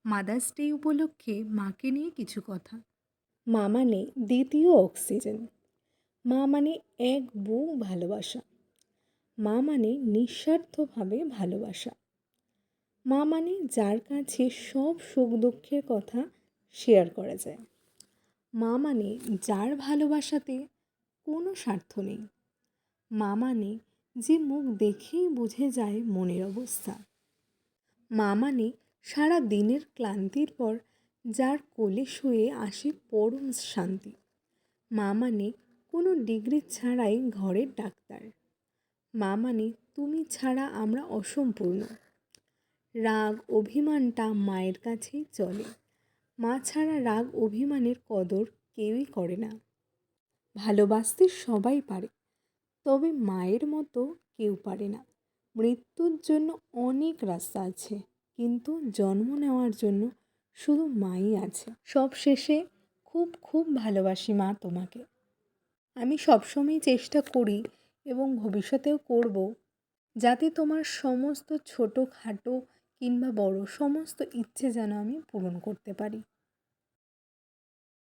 Mother's day উপলক্ষে মাকে নিয়ে কিছু কথা। মা মানে দ্বিতীয় অক্সিজেন। মা মানে এক বুক ভালোবাসা। মা মানে নিঃস্বার্থভাবে ভালোবাসা। মা মানে যার কাছে সব সুখ দুঃখের কথা শেয়ার করা যায়। মা মানে যার ভালোবাসাতে কোনো স্বার্থ নেই। মা মানে যে মুখ দেখেই বুঝে যায় মনের অবস্থা। মা মানে সারা দিনের ক্লান্তির পর যার কোলে শুয়ে আসে পরম শান্তি। মা মানে কোনো ডিগ্রি ছাড়াই ঘরের ডাক্তার। মা মানে তুমি ছাড়া আমরা অসম্পূর্ণ। রাগ অভিমানটা মায়ের কাছেই চলে। মা ছাড়া রাগ অভিমানের কদর কেউই করে না। ভালোবাসতে সবাই পারে, তবে মায়ের মতো কেউ পারে না। মৃত্যুর জন্য অনেক রাস্তা আছে, কিন্তু জন্ম নেওয়ার জন্য শুধু মাই আছে। সব শেষে খুব খুব ভালোবাসি মা তোমাকে। আমি সবসময় চেষ্টা করি এবং ভবিষ্যতেও করব, যাতে তোমার সমস্ত ছোটোখাটো কিংবা বড় সমস্ত ইচ্ছে যেন আমি পূরণ করতে পারি।